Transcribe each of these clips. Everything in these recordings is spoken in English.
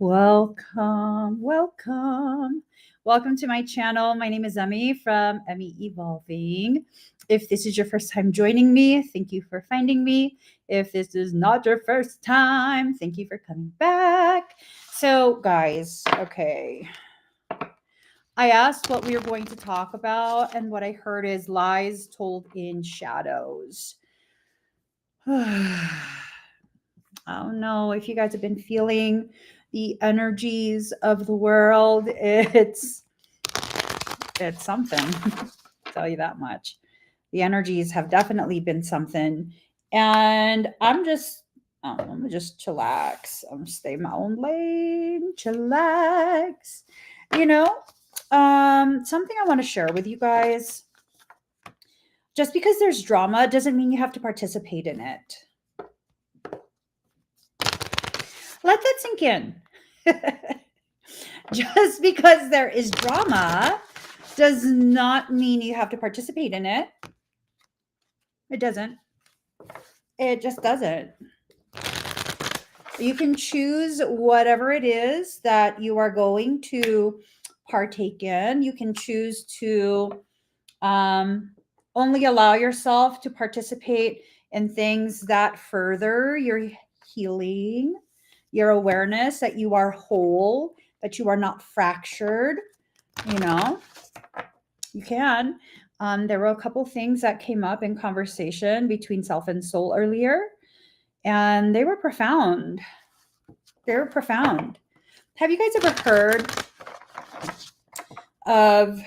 Welcome, welcome. Welcome to my channel. My name is Emmy from Emmy Evolving. If this is your first time joining me, thank you for finding me. If this is not your first time, thank you for coming back. So, guys, okay. I asked what we were going to talk about, and what I heard is lies told in shadows. I don't know if you guys have been feeling the energies of the world. It's something. I'll tell you that much. The energies have definitely been something. And I'm gonna just chillax. I'm gonna stay in my own lane, chillax. You know, something I want to share with you guys. Just because there's drama doesn't mean you have to participate in it. Let that sink in. Just because there is drama does not mean you have to participate in it. It doesn't. It just doesn't. You can choose whatever it is that you are going to partake in. You can choose to only allow yourself to participate in things that further your healing, your awareness that you are whole, that you are not fractured. You know, you can. There were a couple things that came up in conversation between self and soul earlier, and they were profound. They were profound. Have you guys ever heard of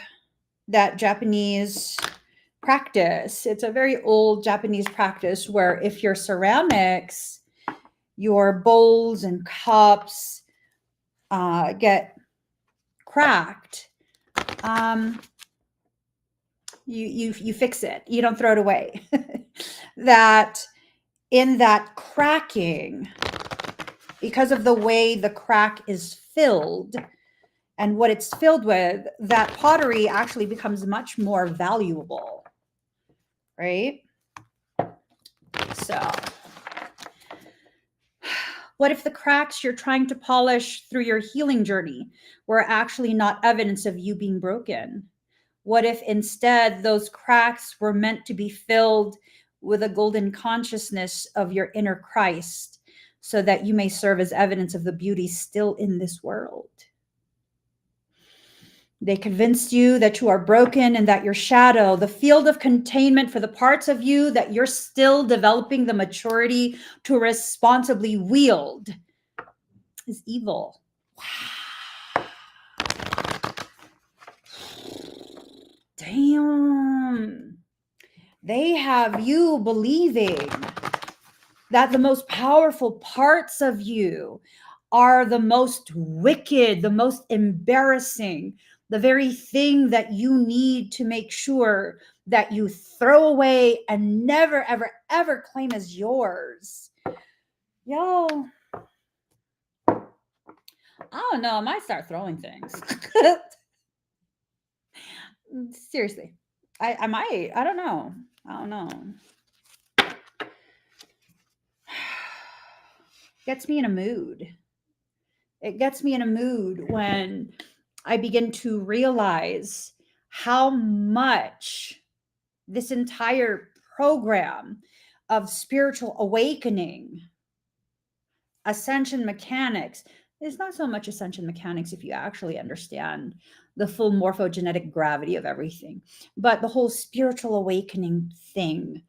that Japanese practice? It's a very old Japanese practice where if your ceramics, your bowls and cups get cracked, you fix it. You don't throw it away. That in that cracking, because of the way the crack is filled and what it's filled with, that pottery actually becomes much more valuable, right? So, what if the cracks you're trying to polish through your healing journey were actually not evidence of you being broken? What if instead those cracks were meant to be filled with a golden consciousness of your inner Christ so that you may serve as evidence of the beauty still in this world? They convinced you that you are broken and that your shadow, the field of containment for the parts of you that you're still developing the maturity to responsibly wield, is evil. Damn. They have you believing that the most powerful parts of you are the most wicked, the most embarrassing, the very thing that you need to make sure that you throw away and never, ever, ever claim as yours. Yo, I don't know. I might start throwing things. Seriously. I might. I don't know. Gets me in a mood. It gets me in a mood when I begin to realize how much this entire program of spiritual awakening, ascension mechanics, is not so much ascension mechanics if you actually understand the full morphogenetic gravity of everything, but the whole spiritual awakening thing.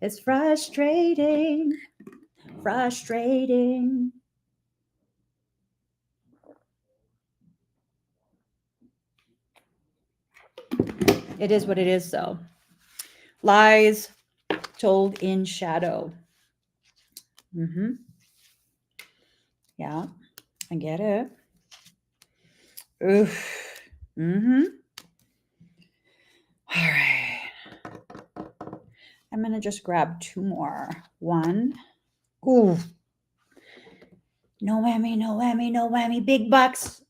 It's frustrating. It is what it is, though. Lies told in shadow. Yeah, I get it. Oof. All right. I'm going to just grab two more. One. Ooh. No whammy. Big bucks.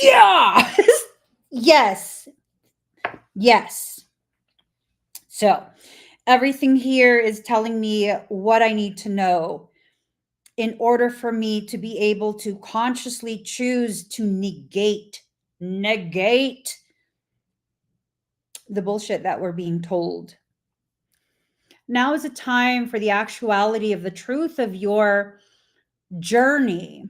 Yeah. Yes. So, Everything here is telling me what I need to know in order for me to be able to consciously choose to negate the bullshit that we're being told. Now is a time for the actuality of the truth of your journey.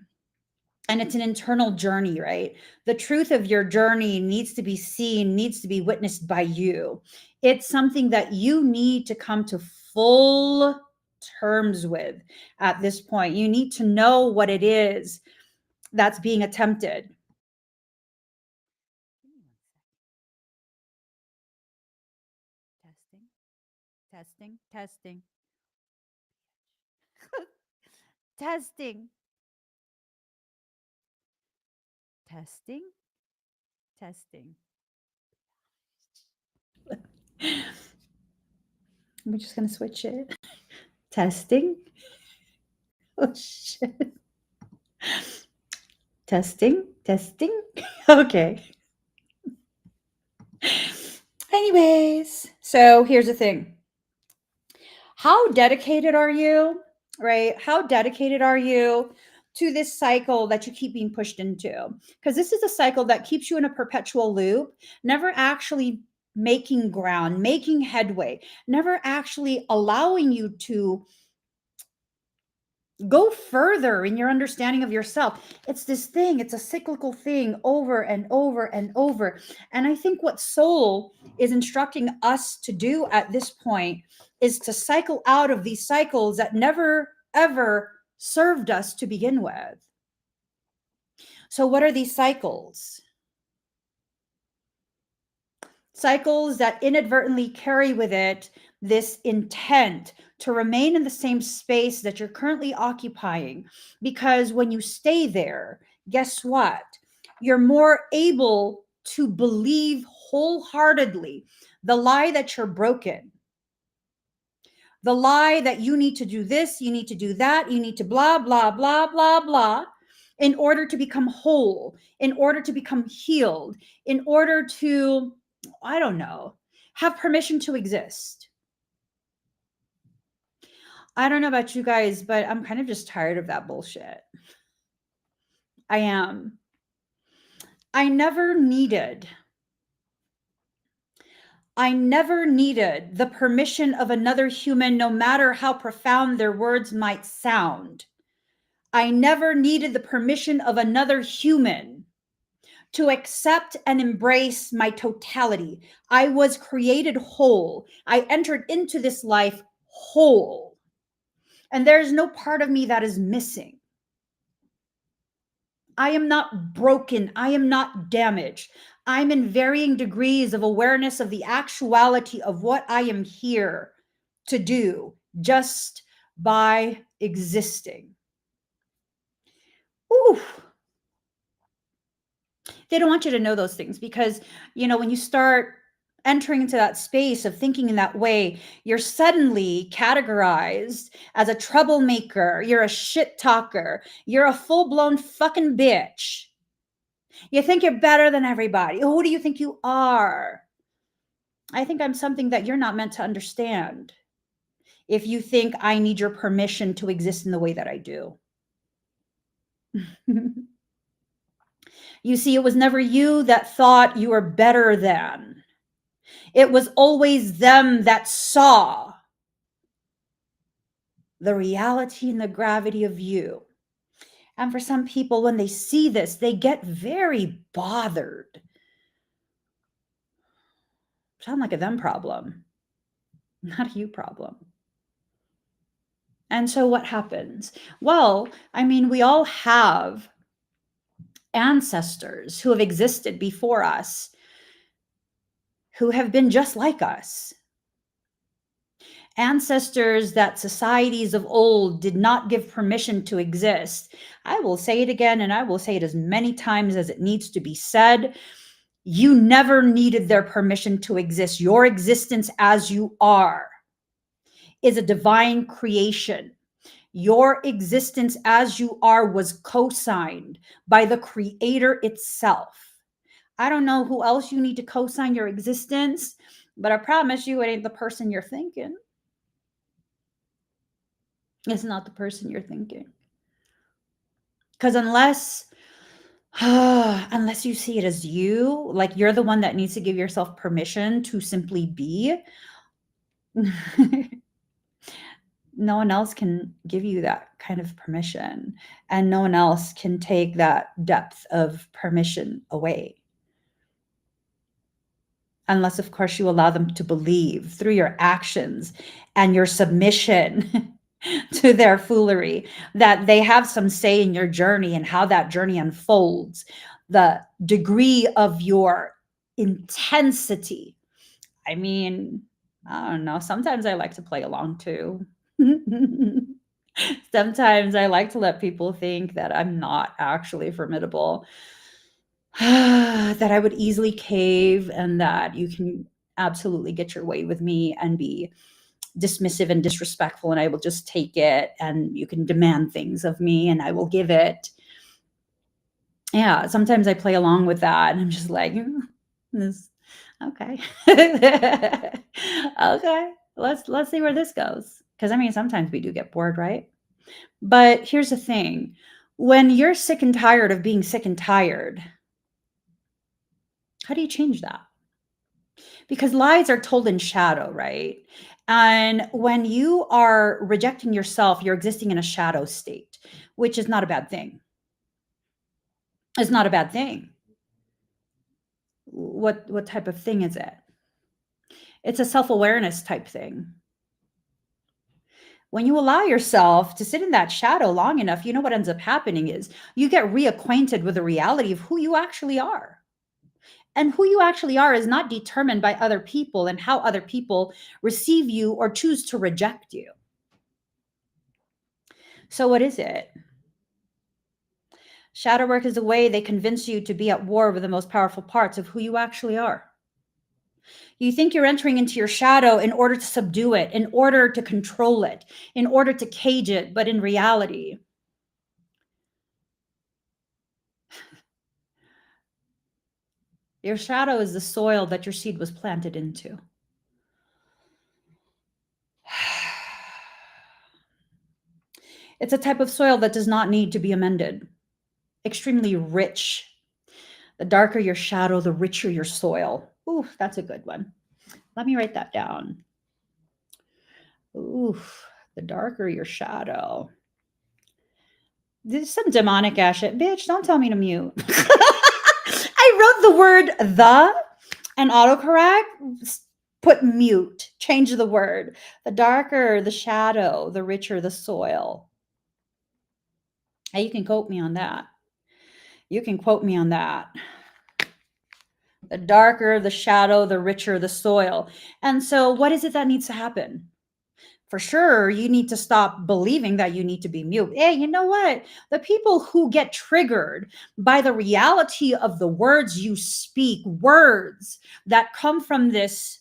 And it's an internal journey, right? The truth of your journey needs to be seen, needs to be witnessed by you. It's something that you need to come to full terms with at this point. You need to know what it is that's being attempted. Testing, testing, testing, testing, testing, testing. We're just going to switch it. Testing. Oh, shit. Testing, testing. Okay. Anyways, so here's the thing. How dedicated are you, right? How dedicated are you to this cycle that you keep being pushed into? Because this is a cycle that keeps you in a perpetual loop, never actually making ground, making headway, never actually allowing you to go further in your understanding of yourself. It's this thing, it's a cyclical thing over and over and over. And I think what soul is instructing us to do at this point is to cycle out of these cycles that never ever served us to begin with. So what are these cycles? Cycles that inadvertently carry with it this intent to remain in the same space that you're currently occupying. Because when you stay there, guess what? You're more able to believe wholeheartedly the lie that you're broken, the lie that you need to do this, you need to do that, you need to blah, blah, blah, blah, blah, in order to become whole, in order to become healed, in order to, I don't know, have permission to exist. I don't know about you guys, but I'm kind of just tired of that bullshit. I am. I never needed the permission of another human, no matter how profound their words might sound. I never needed the permission of another human to accept and embrace my totality. I was created whole. I entered into this life whole. And there's no part of me that is missing. I am not broken. I am not damaged. I'm in varying degrees of awareness of the actuality of what I am here to do just by existing. Ooh. They don't want you to know those things because, when you start entering into that space of thinking in that way, you're suddenly categorized as a troublemaker. You're a shit talker. You're a full-blown fucking bitch. You think you're better than everybody. Who do you think you are? I think I'm something that you're not meant to understand if you think I need your permission to exist in the way that I do. You see, it was never you that thought you were better than. It was always them that saw the reality and the gravity of you. And for some people, when they see this, they get very bothered. Sound like a them problem, not a you problem. And so what happens? Well, we all have ancestors who have existed before us, who have been just like us. Ancestors that societies of old did not give permission to exist. I will say it again, and I will say it as many times as it needs to be said. You never needed their permission to exist. Your existence as you are is a divine creation. Your existence as you are was co-signed by the creator itself. I don't know who else you need to co-sign your existence, but I promise you it ain't the person you're thinking. It's not the person you're thinking. Because unless you see it as you, like you're the one that needs to give yourself permission to simply be, no one else can give you that kind of permission, and no one else can take that depth of permission away. Unless, of course, you allow them to believe through your actions and your submission to their foolery that they have some say in your journey and how that journey unfolds, the degree of your intensity. I mean, I don't know. Sometimes I like to play along too. Sometimes I like to let people think that I'm not actually formidable, that I would easily cave, and that you can absolutely get your way with me and be dismissive and disrespectful, and I will just take it, and you can demand things of me and I will give it. Yeah, sometimes I play along with that and I'm just like, this okay. Okay, let's see where this goes. Because I mean, sometimes we do get bored, right? But here's the thing. When you're sick and tired of being sick and tired, how do you change that? Because lies are told in shadow, right? And when you are rejecting yourself, you're existing in a shadow state, which is not a bad thing. It's not a bad thing. What type of thing is it? It's a self-awareness type thing. When you allow yourself to sit in that shadow long enough, you know what ends up happening is you get reacquainted with the reality of who you actually are. And who you actually are is not determined by other people and how other people receive you or choose to reject you. So, what is it? Shadow work is a way they convince you to be at war with the most powerful parts of who you actually are. You think you're entering into your shadow in order to subdue it, in order to control it, in order to cage it, but in reality, your shadow is the soil that your seed was planted into. It's a type of soil that does not need to be amended. Extremely rich. The darker your shadow, the richer your soil. Ooh, that's a good one. Let me write that down. Ooh, the darker your shadow. This is some demonic ass shit. Bitch, don't tell me to mute. I wrote the word the and autocorrect, put mute, change the word. The darker the shadow, the richer the soil. Hey, you can quote me on that. You can quote me on that. The darker the shadow, the richer the soil. And so, what is it that needs to happen? For sure, you need to stop believing that you need to be mute. Hey, you know what? The people who get triggered by the reality of the words you speak, words that come from this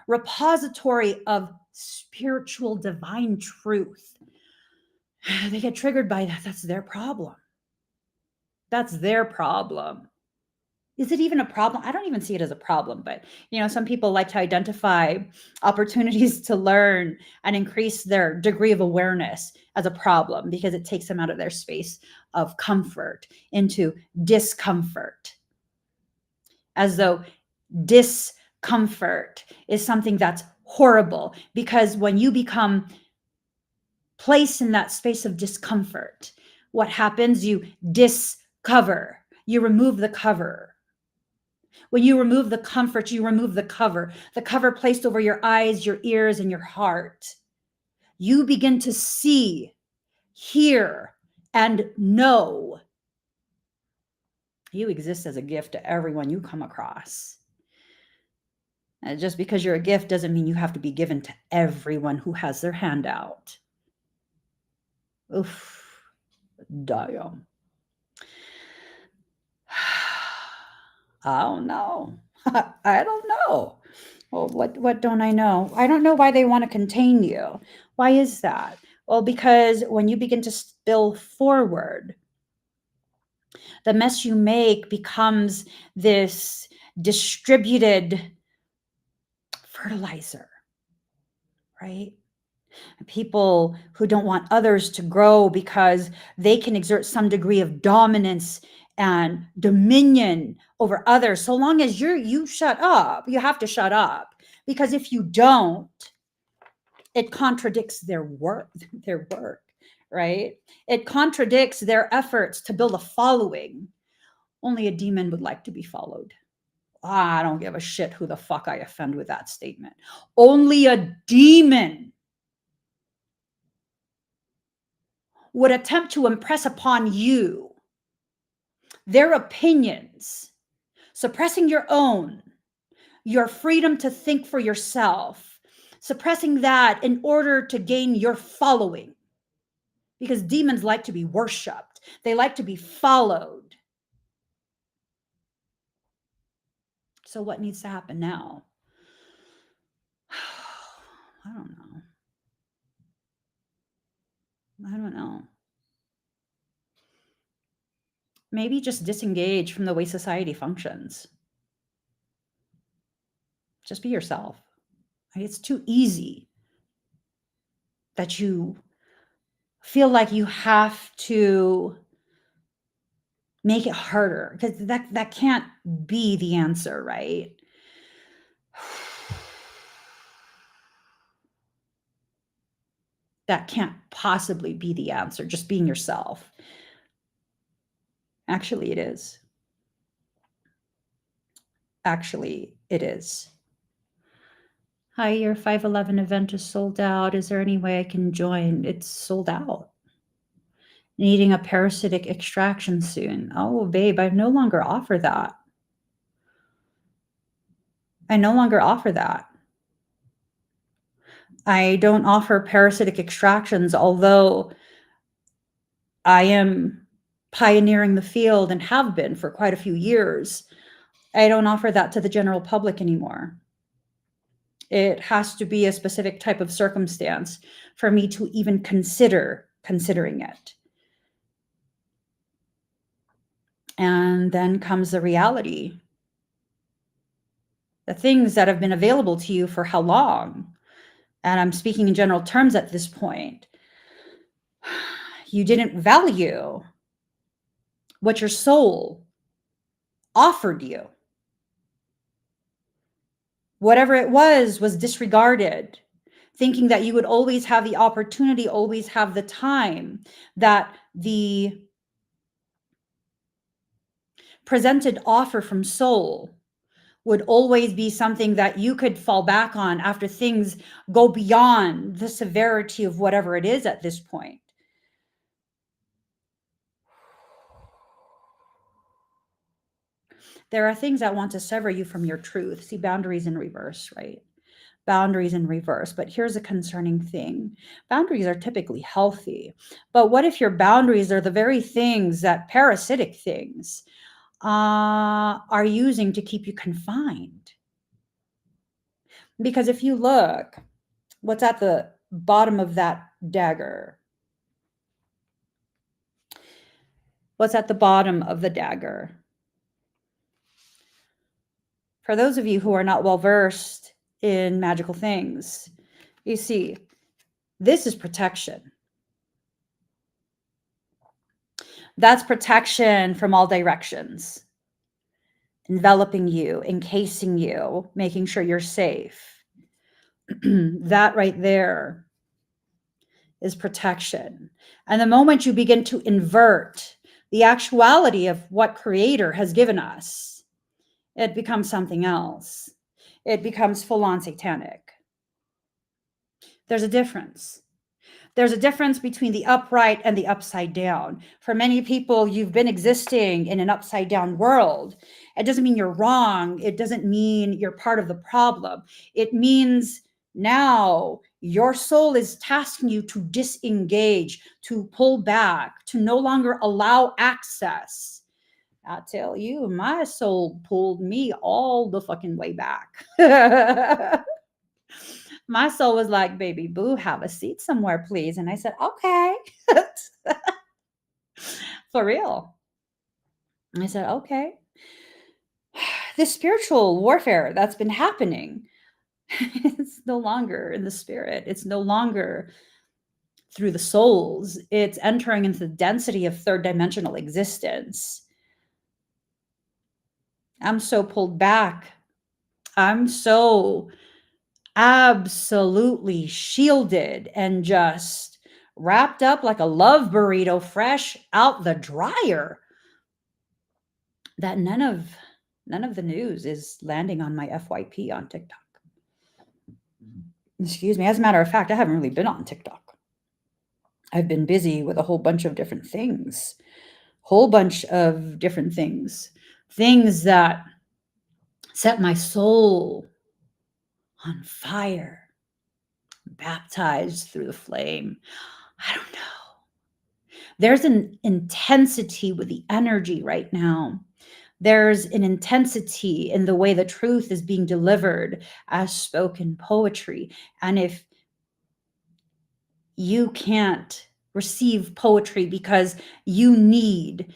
repository of spiritual divine truth, they get triggered by that. That's their problem. That's their problem. Is it even a problem? I don't even see it as a problem, but some people like to identify opportunities to learn and increase their degree of awareness as a problem because it takes them out of their space of comfort into discomfort, as though discomfort is something that's horrible. Because when you become placed in that space of discomfort, what happens? You discover, you remove the cover. When you remove the comfort, you remove the cover placed over your eyes, your ears, and your heart. You begin to see, hear, and know. You exist as a gift to everyone you come across. And just because you're a gift doesn't mean you have to be given to everyone who has their hand out. Oof, damn. I don't know. I don't know. Well, what don't I know? I don't know why they want to contain you. Why is that? Well, because when you begin to spill forward, the mess you make becomes this distributed fertilizer, right? People who don't want others to grow because they can exert some degree of dominance and dominion over others. So long as you shut up, you have to shut up, because if you don't, it contradicts their work, right? It contradicts their efforts to build a following. Only a demon would like to be followed. I don't give a shit who the fuck I offend with that statement. Only a demon would attempt to impress upon you their opinions, suppressing your own, your freedom to think for yourself, suppressing that in order to gain your following. Because demons like to be worshipped, they like to be followed. So, what needs to happen now? I don't know. I don't know. Maybe just disengage from the way society functions. Just be yourself. It's too easy that you feel like you have to make it harder, because that can't be the answer, right? That can't possibly be the answer, just being yourself. Actually, it is. Actually, it is. Hi, your 511 event is sold out. Is there any way I can join? It's sold out. Needing a parasitic extraction soon. Oh, babe, I no longer offer that. I no longer offer that. I don't offer parasitic extractions, although I am pioneering the field and have been for quite a few years. I don't offer that to the general public anymore. It has to be a specific type of circumstance for me to even considering it. And then comes the reality. The things that have been available to you for how long? And I'm speaking in general terms at this point. You didn't value what your soul offered you. Whatever it was disregarded, thinking that you would always have the opportunity, always have the time, that the presented offer from soul would always be something that you could fall back on after things go beyond the severity of whatever it is at this point. There are things that want to sever you from your truth. See, boundaries in reverse, right? Boundaries in reverse. But here's a concerning thing. Boundaries are typically healthy. But what if your boundaries are the very things that parasitic things are using to keep you confined? Because if you look, what's at the bottom of that dagger? What's at the bottom of the dagger? For those of you who are not well versed in magical things, you see, this is protection. That's protection from all directions, enveloping you, encasing you, making sure you're safe. That right there is protection. And the moment you begin to invert the actuality of what Creator has given us, it becomes something else. It becomes full-on satanic. There's a difference. There's a difference between the upright and the upside down. For many people, you've been existing in an upside down world. It doesn't mean you're wrong. It doesn't mean you're part of the problem. It means now your soul is tasking you to disengage, to pull back, to no longer allow access. I tell you, my soul pulled me all the fucking way back. My soul was like, baby boo, have a seat somewhere, please. And I said, okay. For real. I said, okay. This spiritual warfare that's been happening It's no longer in the spirit. It's no longer through the souls. It's entering into the density of third dimensional existence. I'm so pulled back. I'm so absolutely shielded and just wrapped up like a love burrito fresh out the dryer that none of the news is landing on my FYP on TikTok. Excuse me. As a matter of fact, I haven't really been on TikTok. I've been busy with a whole bunch of different things. Things that set my soul on fire, baptized through the flame. I don't know. There's an intensity with the energy right now. There's an intensity in the way the truth is being delivered as spoken poetry. And if you can't receive poetry because you need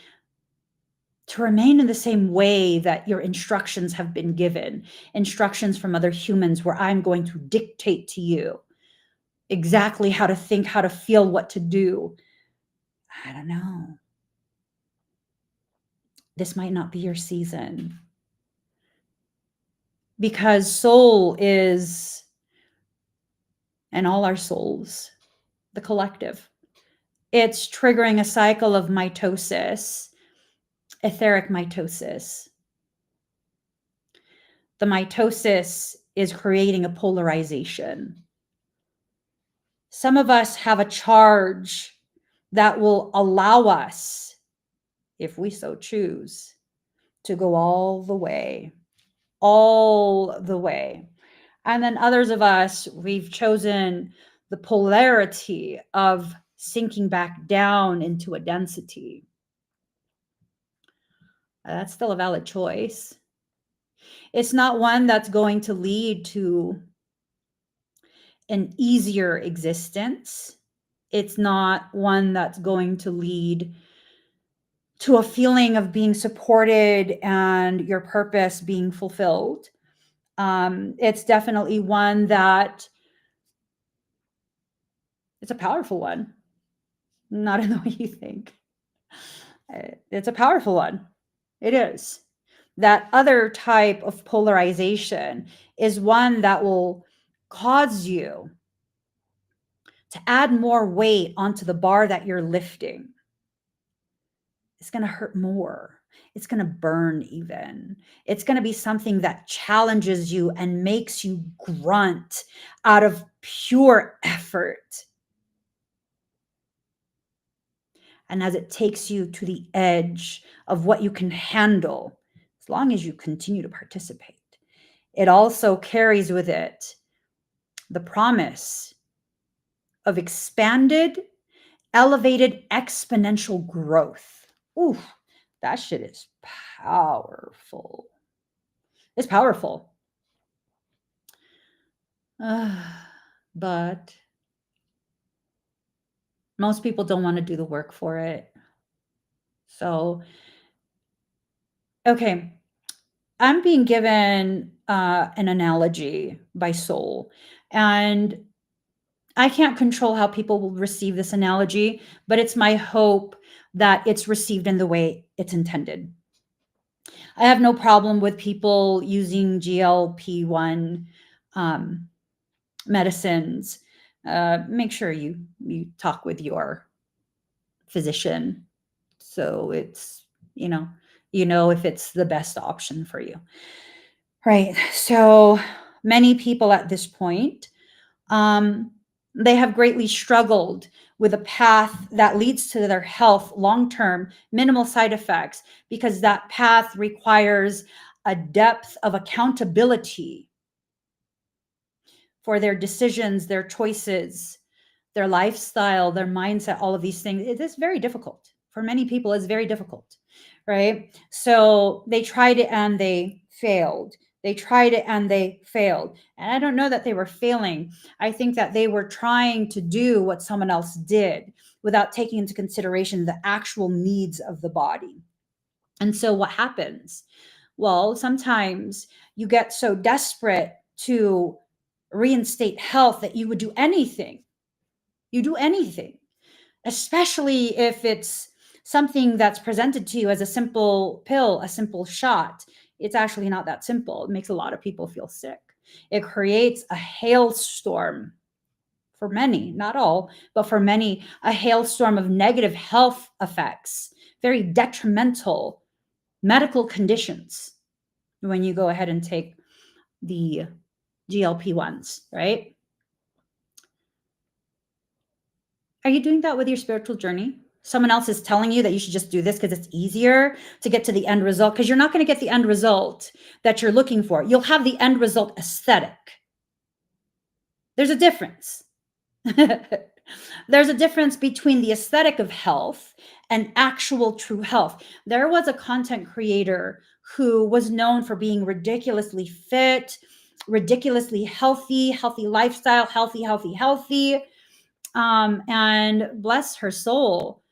to remain in the same way that your instructions have been given, instructions from other humans where I'm going to dictate to you exactly how to think, how to feel, what to do. I don't know. This might not be your season. Because soul is, and all our souls, the collective. It's triggering a cycle of mitosis, etheric mitosis. The mitosis is creating a polarization. Some of us have a charge that will allow us, if we so choose, to go all the way. And then others of us, we've chosen the polarity of sinking back down into a density. That's still a valid choice. It's not one that's going to lead to an easier existence. It's not one that's going to lead to a feeling of being supported and your purpose being fulfilled. It's definitely one that it's a powerful one, not in the way you think. It's a powerful one. It is. That other type of polarization is one that will cause you to add more weight onto the bar that you're lifting. It's going to hurt more. It's going to burn even. It's going to be something that challenges you and makes you grunt out of pure effort. And as it takes you to the edge of what you can handle, as long as you continue to participate, it also carries with it the promise of expanded, elevated, exponential growth. Ooh, that shit is powerful. It's powerful. But most people don't want to do the work for it. So, okay, I'm being given an analogy by soul, and I can't control how people will receive this analogy, but it's my hope that it's received in the way it's intended. I have no problem with people using GLP-1 medicines. Make sure you talk with your physician, so it's if it's the best option for you, right? So many people at this point, they have greatly struggled with a path that leads to their health long-term, minimal side effects, because that path requires a depth of accountability for their decisions, their choices, their lifestyle, their mindset, all of these things. It is very difficult. For many people, it's very difficult, right? So they tried it and they failed. They tried it and they failed. And I don't know that they were failing. I think that they were trying to do what someone else did without taking into consideration the actual needs of the body. And so what happens? Well, sometimes you get so desperate to reinstate health that you would do anything. You do anything, especially if it's something that's presented to you as a simple pill, a simple shot. It's actually not that simple. It makes a lot of people feel sick. It creates a hailstorm for many, not all, but for many, a hailstorm of negative health effects, very detrimental medical conditions when you go ahead and take the GLP-1s, right? Are you doing that with your spiritual journey? Someone else is telling you that you should just do this because it's easier to get to the end result, because you're not going to get the end result that you're looking for. You'll have the end result aesthetic. There's a difference. There's a difference between the aesthetic of health and actual true health. There was a content creator who was known for being ridiculously fit, ridiculously healthy lifestyle, healthy. And bless her soul.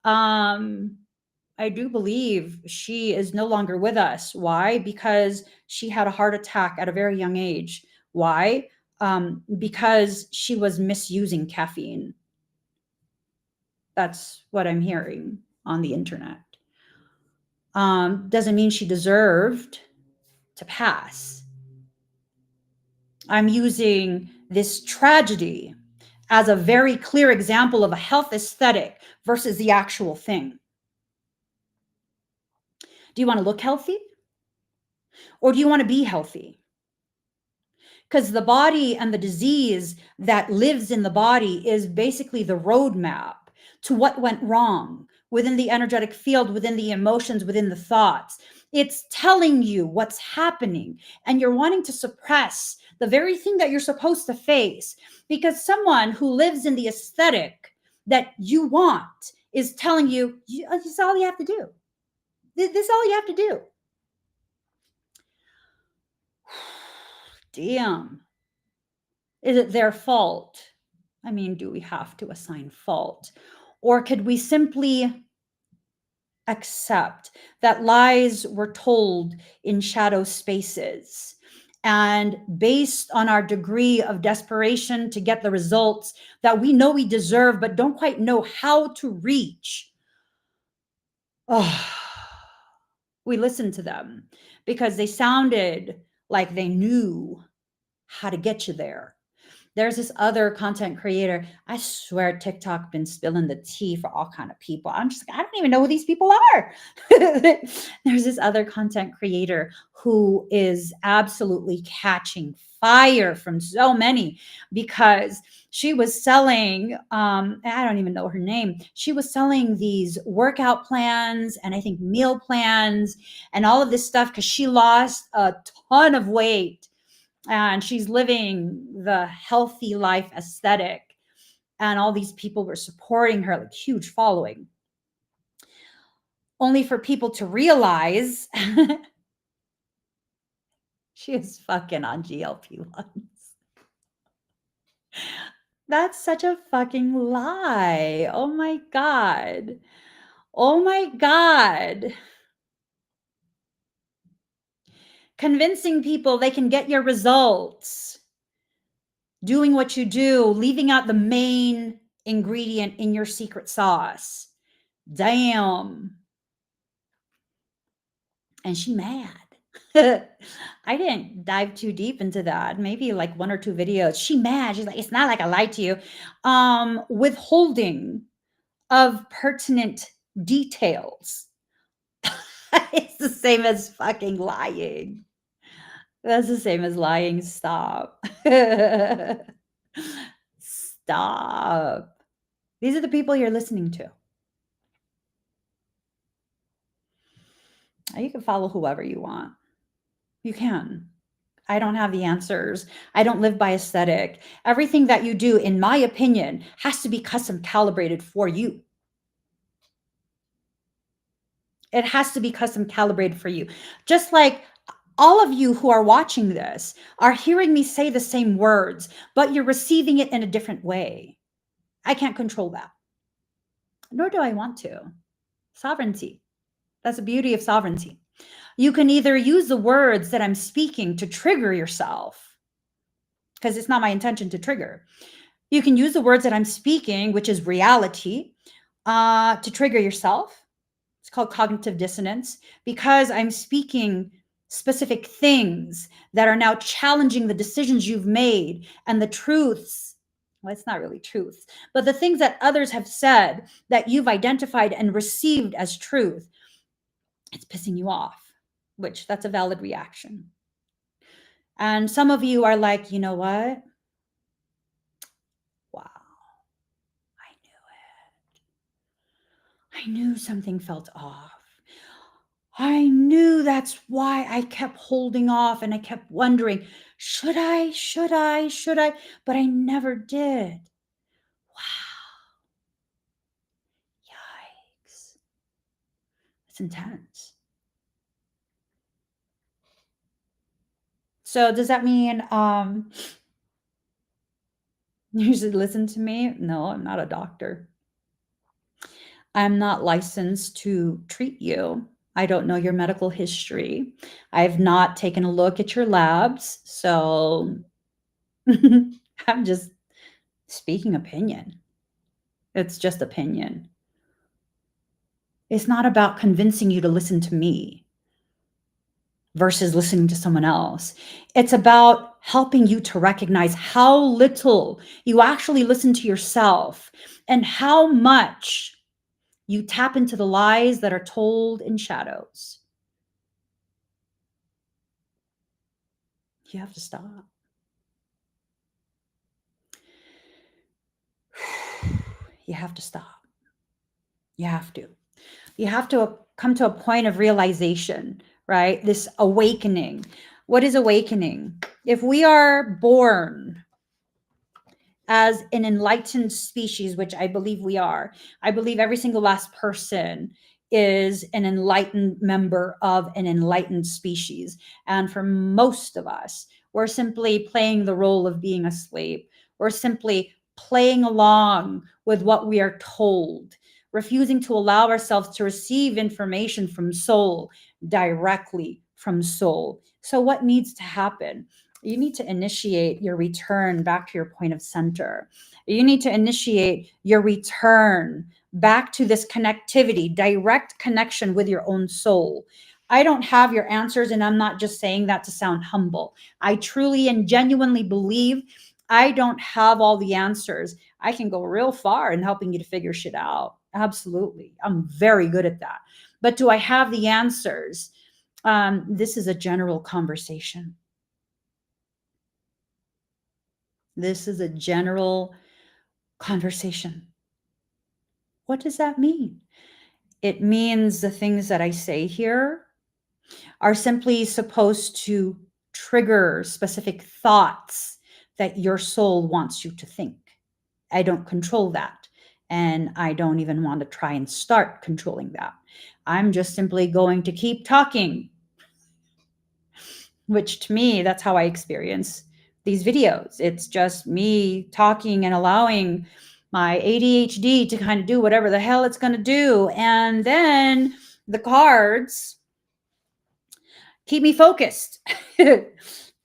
I do believe she is no longer with us. Why? Because she had a heart attack at a very young age. Why? Because she was misusing caffeine. That's what I'm hearing on the internet. Doesn't mean she deserved to pass. I'm using this tragedy as a very clear example of a health aesthetic versus the actual thing. Do you want to look healthy? Or do you want to be healthy? Because the body and the disease that lives in the body is basically the roadmap to what went wrong within the energetic field, within the emotions, within the thoughts. It's telling you what's happening, and you're wanting to suppress the very thing that you're supposed to face, because someone who lives in the aesthetic that you want is telling you, this is all you have to do. This is all you have to do. Damn. Is it their fault? I mean, do we have to assign fault? Or could we simply accept that lies were told in shadow spaces? And based on our degree of desperation to get the results that we know we deserve, but don't quite know how to reach, we listened to them because they sounded like they knew how to get you there. There's this other content creator. I swear TikTok been spilling the tea for all kind of people. I'm just like, I don't even know who these people are. There's this other content creator who is absolutely catching fire from so many, because she was selling, I don't even know her name. She was selling these workout plans and I think meal plans and all of this stuff because she lost a ton of weight. And she's living the healthy life aesthetic. And all these people were supporting her, like huge following. Only for people to realize she is fucking on GLP-1s. That's such a fucking lie. Oh my God. Oh my God. Convincing people they can get your results, doing what you do, leaving out the main ingredient in your secret sauce. Damn. And she mad. I didn't dive too deep into that. Maybe like 1 or 2 videos. She mad. She's like, it's not like I lied to you. Withholding of pertinent details. It's the same as fucking lying. That's the same as lying. Stop. Stop. These are the people you're listening to. You can follow whoever you want. You can. I don't have the answers. I don't live by aesthetic. Everything that you do, in my opinion, has to be custom calibrated for you. It has to be custom calibrated for you. Just like all of you who are watching this are hearing me say the same words, but you're receiving it in a different way. I can't control that. Nor do I want to. Sovereignty. That's the beauty of sovereignty. You can either use the words that I'm speaking to trigger yourself, because it's not my intention to trigger. You can use the words that I'm speaking, which is reality, to trigger yourself. It's called cognitive dissonance, because I'm speaking specific things that are now challenging the decisions you've made and the truths. Well, it's not really truths, but the things that others have said that you've identified and received as truth. It's pissing you off, which that's a valid reaction. And some of you are like, you know what? Wow, I knew something felt off. I knew that's why I kept holding off and I kept wondering, should I? But I never did. Wow, yikes. It's intense. So does that mean you should listen to me? No, I'm not a doctor. I'm not licensed to treat you. I don't know your medical history. I've not taken a look at your labs. So I'm just speaking opinion. It's just opinion. It's not about convincing you to listen to me versus listening to someone else. It's about helping you to recognize how little you actually listen to yourself and how much you tap into the lies that are told in shadows. You have to stop. You have to stop. You have to. You have to come to a point of realization, right? This awakening. What is awakening? If we are born as an enlightened species, which I believe we are, I believe every single last person is an enlightened member of an enlightened species. And for most of us, we're simply playing the role of being a slave. We're simply playing along with what we are told, refusing to allow ourselves to receive information from soul directly from soul. So, what needs to happen? You need to initiate your return back to your point of center. You need to initiate your return back to this connectivity, direct connection with your own soul. I don't have your answers, and I'm not just saying that to sound humble. I truly and genuinely believe I don't have all the answers. I can go real far in helping you to figure shit out. Absolutely. I'm very good at that. But do I have the answers? This is a general conversation. This is a general conversation. What does that mean? It means the things that I say here are simply supposed to trigger specific thoughts that your soul wants you to think. I don't control that. And I don't even want to try and start controlling that. I'm just simply going to keep talking, which to me, that's how I experience these videos. It's just me talking and allowing my ADHD to kind of do whatever the hell it's going to do. And then the cards keep me focused.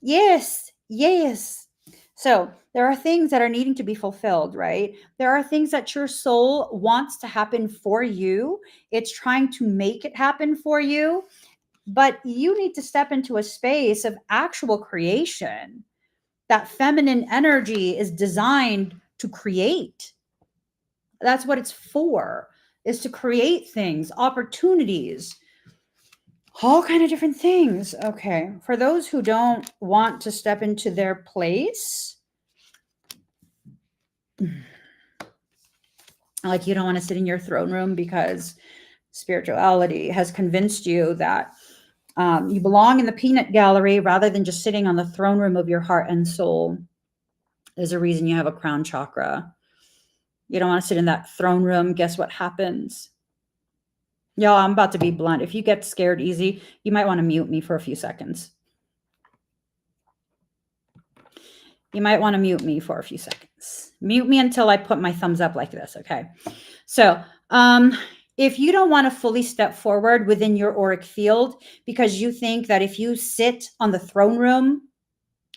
Yes, yes. So there are things that are needing to be fulfilled, right? There are things that your soul wants to happen for you. It's trying to make it happen for you. But you need to step into a space of actual creation. That feminine energy is designed to create. That's what it's for, is to create things, opportunities, all kind of different things. Okay. For those who don't want to step into their place, like you don't want to sit in your throne room because spirituality has convinced you that you belong in the peanut gallery rather than just sitting on the throne room of your heart and soul. There's a reason you have a crown chakra. You don't want to sit in that throne room. Guess what happens? Y'all, I'm about to be blunt. If you get scared easy, you might want to mute me for a few seconds. You might want to mute me for a few seconds. Mute me until I put my thumbs up like this, okay? So, if you don't want to fully step forward within your auric field because you think that if you sit on the throne room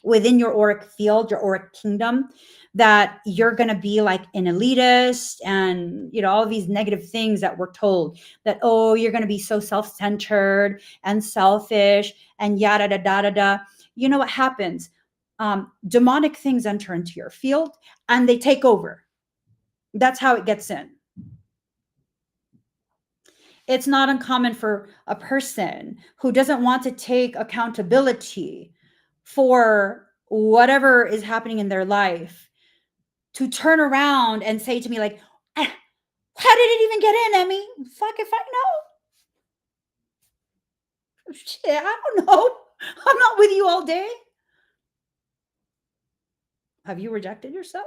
within your auric field, your auric kingdom, that you're going to be like an elitist and, you know, all of these negative things that we're told that, oh, you're going to be so self-centered and selfish and yada da da da da. You know what happens? Demonic things enter into your field and they take over. That's how it gets in. It's not uncommon for a person who doesn't want to take accountability for whatever is happening in their life to turn around and say to me like, how did it even get in, Emmy? Fuck if I know. Shit, I don't know. I'm not with you all day. Have you rejected yourself?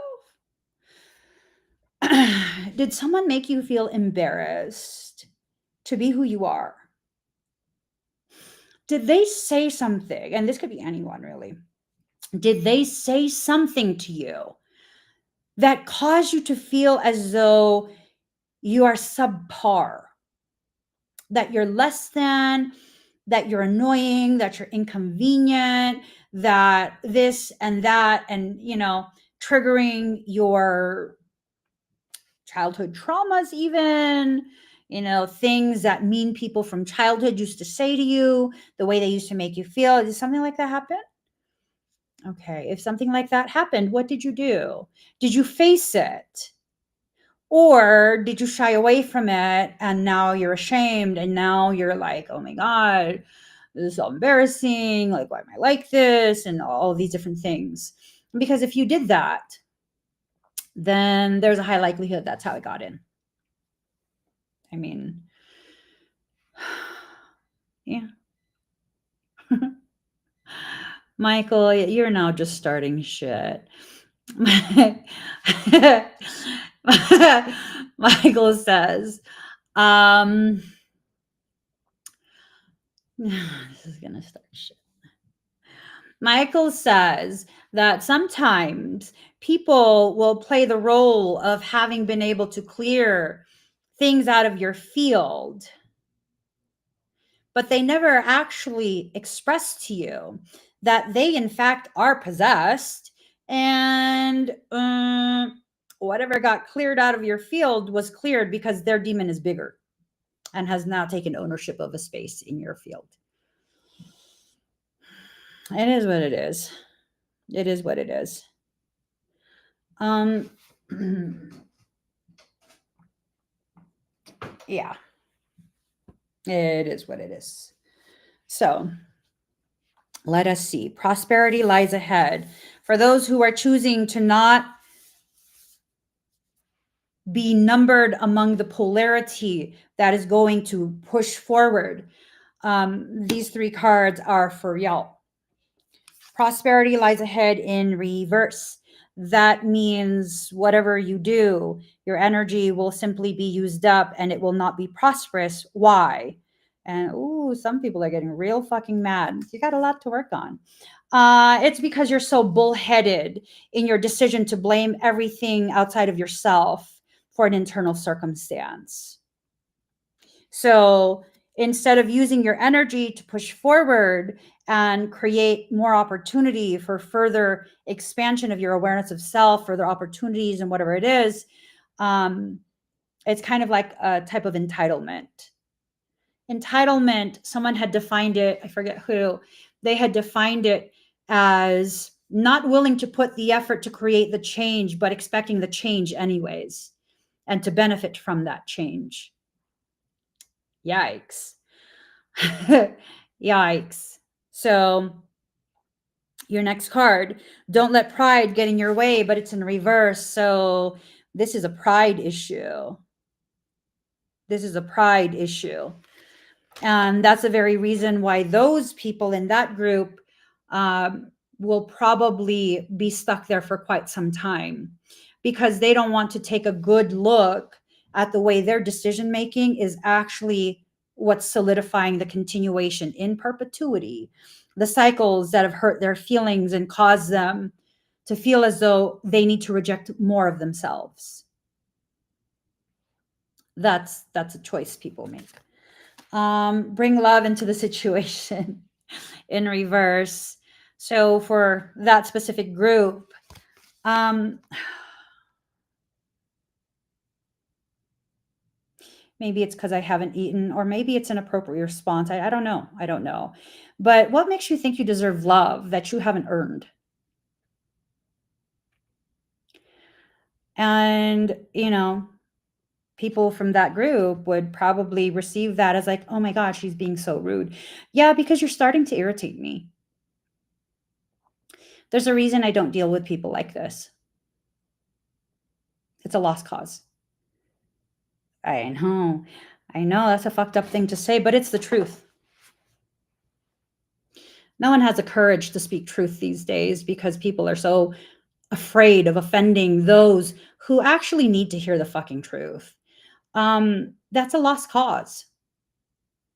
Did someone make you feel embarrassed to be who you are? Did they say something? And this could be anyone really. Did they say something to you that caused you to feel as though you are subpar, that you're less than, that you're annoying, that you're inconvenient, that this and that, and, you know, triggering your childhood traumas, even, you know, things that mean people from childhood used to say to you, the way they used to make you feel? Did something like that happen? Okay. If something like that happened, what did you do? Did you face it? Or did you shy away from it and now you're ashamed and now you're like, oh my God, this is so embarrassing. Like, why am I like this? And all these different things. Because if you did that, then there's a high likelihood that's how it got in. I mean, yeah. Michael, you're now just starting shit. Michael says, this is going to start shit. Michael says that sometimes people will play the role of having been able to clear things out of your field, but they never actually express to you that they, in fact, are possessed, and whatever got cleared out of your field was cleared because their demon is bigger and has now taken ownership of a space in your field. It is what it is. It is what it is. Yeah, it is what it is. So let us see. Prosperity lies ahead. For those who are choosing to not be numbered among the polarity that is going to push forward, these three cards are for y'all. Prosperity lies ahead in reverse. That means whatever you do, your energy will simply be used up and it will not be prosperous. Why? And some people are getting real fucking mad. You got a lot to work on. It's because you're so bullheaded in your decision to blame everything outside of yourself for an internal circumstance. So instead of using your energy to push forward and create more opportunity for further expansion of your awareness of self, further opportunities and whatever it is, it's kind of like a type of entitlement. Entitlement, someone had defined it, I forget who, they had defined it as not willing to put the effort to create the change, but expecting the change anyways, and to benefit from that change. Yikes. Yikes. So your next card, don't let pride get in your way, but it's in reverse. So this is a pride issue. This is a pride issue. And that's the very reason why those people in that group will probably be stuck there for quite some time, because they don't want to take a good look at the way their decision making is actually what's solidifying the continuation in perpetuity, the cycles that have hurt their feelings and caused them to feel as though they need to reject more of themselves. That's a choice people make. Bring love into the situation in reverse. So for that specific group, maybe it's because I haven't eaten, or maybe it's an appropriate response. I don't know. I don't know. But what makes you think you deserve love that you haven't earned? And, people from that group would probably receive that as like, oh my gosh, she's being so rude. Yeah, because you're starting to irritate me. There's a reason I don't deal with people like this. It's a lost cause. I know. I know that's a fucked up thing to say, but it's the truth. No one has the courage to speak truth these days because people are so afraid of offending those who actually need to hear the fucking truth. That's a lost cause.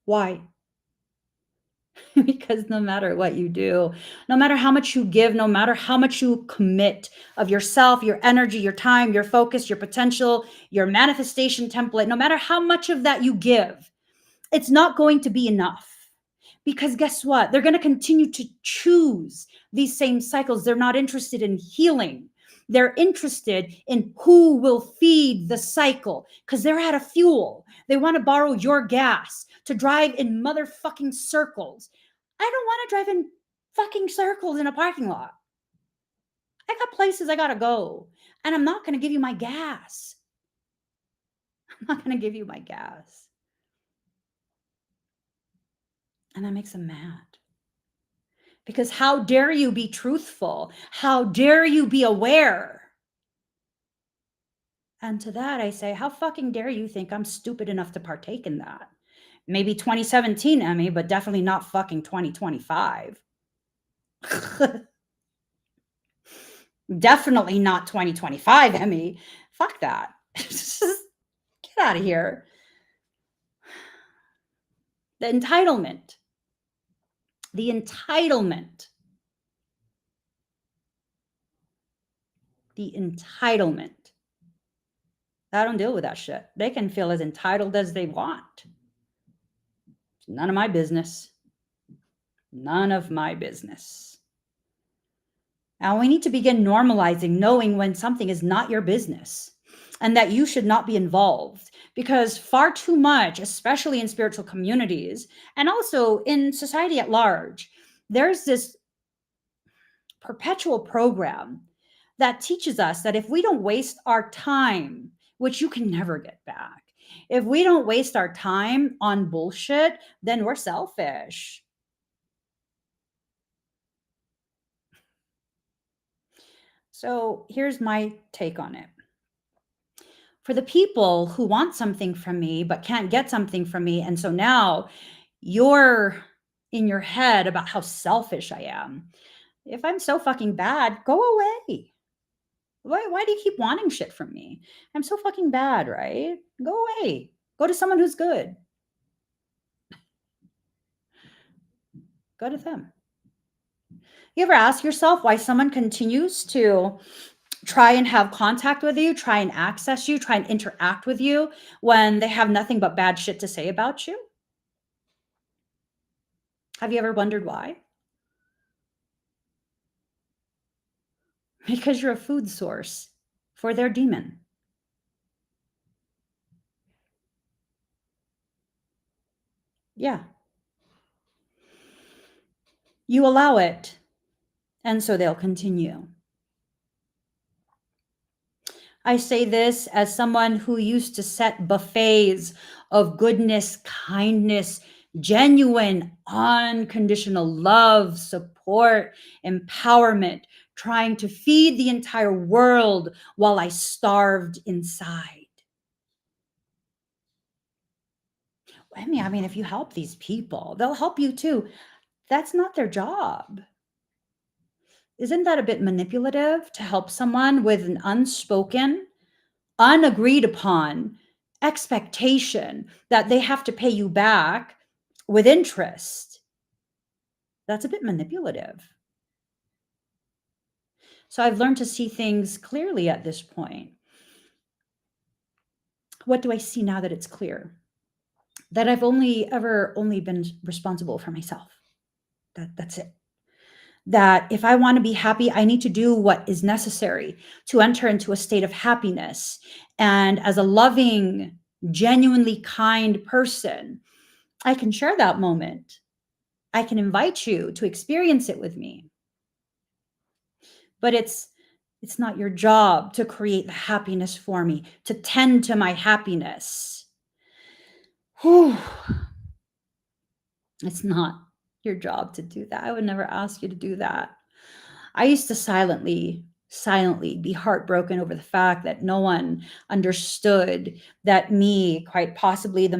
Why? Because no matter what you do, no matter how much you give, no matter how much you commit of yourself, your energy, your time, your focus, your potential, your manifestation template, no matter how much of that you give, it's not going to be enough. Because guess what? They're going to continue to choose these same cycles. They're not interested in healing. They're interested in who will feed the cycle because they're out of fuel. They want to borrow your gas to drive in motherfucking circles. I don't want to drive in fucking circles in a parking lot. I got places I got to go, and I'm not going to give you my gas. I'm not going to give you my gas. And that makes them mad. Because how dare you be truthful? How dare you be aware? And to that, I say, how fucking dare you think I'm stupid enough to partake in that? Maybe 2017, Emmy, but definitely not fucking 2025. Definitely not 2025, Emmy. Fuck that. Get out of here. The entitlement. The entitlement. The entitlement. I don't deal with that shit. They can feel as entitled as they want. It's none of my business. None of my business. Now we need to begin normalizing knowing when something is not your business and that you should not be involved, because far too much, especially in spiritual communities and also in society at large, there's this perpetual program that teaches us that if we don't waste our time, which you can never get back, if we don't waste our time on bullshit, then we're selfish. So here's my take on it. For the people who want something from me but can't get something from me, and so now you're in your head about how selfish I am. If I'm so fucking bad, go away. Why do you keep wanting shit from me? I'm so fucking bad, right? Go away. Go to someone who's good. Go to them. You ever ask yourself why someone continues to try and have contact with you, try and access you, try and interact with you when they have nothing but bad shit to say about you? Have you ever wondered why? Because you're a food source for their demon. Yeah. You allow it, and so they'll continue. I say this as someone who used to set buffets of goodness, kindness, genuine, unconditional love, support, empowerment, trying to feed the entire world while I starved inside. I mean, if you help these people, they'll help you too. That's not their job. Isn't that a bit manipulative to help someone with an unspoken, unagreed upon expectation that they have to pay you back with interest? That's a bit manipulative. So I've learned to see things clearly at this point. What do I see now that it's clear? That I've only been responsible for myself. That's it. that if I want to be happy, I need to do what is necessary to enter into a state of happiness. And as a loving, genuinely kind person, I can share that moment. I can invite you to experience it with me. But it's not your job to create the happiness for me, to tend to my happiness. Whew. It's not your job to do that. I would never ask you to do that. I used to silently be heartbroken over the fact that no one understood that me, quite possibly the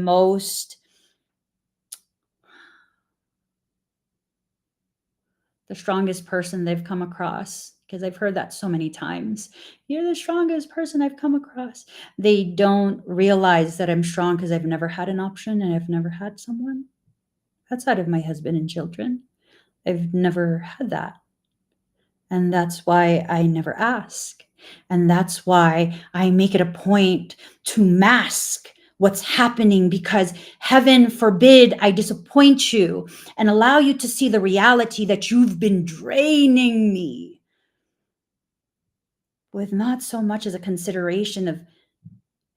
strongest person they've come across, because I've heard that so many times. You're the strongest person I've come across. They don't realize that I'm strong because I've never had an option and I've never had someone outside of my husband and children. I've never had that. And that's why I never ask. And that's why I make it a point to mask what's happening, because heaven forbid I disappoint you and allow you to see the reality that you've been draining me with not so much as a consideration of,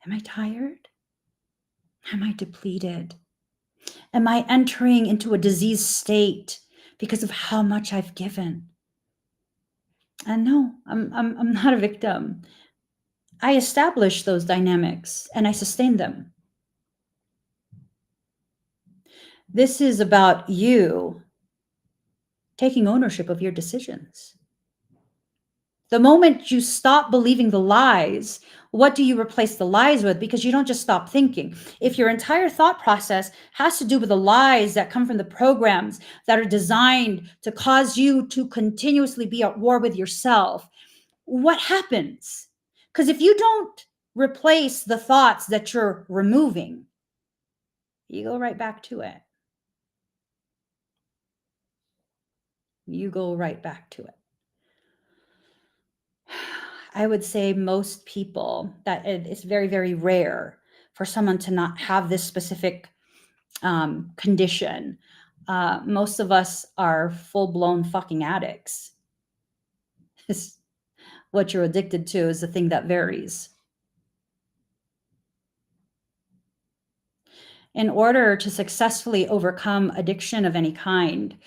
am I tired? Am I depleted? Am I entering into a diseased state because of how much I've given? And no, I'm not a victim. I established those dynamics and I sustained them. This is about you taking ownership of your decisions. The moment you stop believing the lies, what do you replace the lies with? Because you don't just stop thinking. If your entire thought process has to do with the lies that come from the programs that are designed to cause you to continuously be at war with yourself, what happens? Because if you don't replace the thoughts that you're removing, you go right back to it. You go right back to it. I would say most people, that it's very, very rare for someone to not have this specific condition. Most of us are full-blown fucking addicts. What you're addicted to is the thing that varies. In order to successfully overcome addiction of any kind,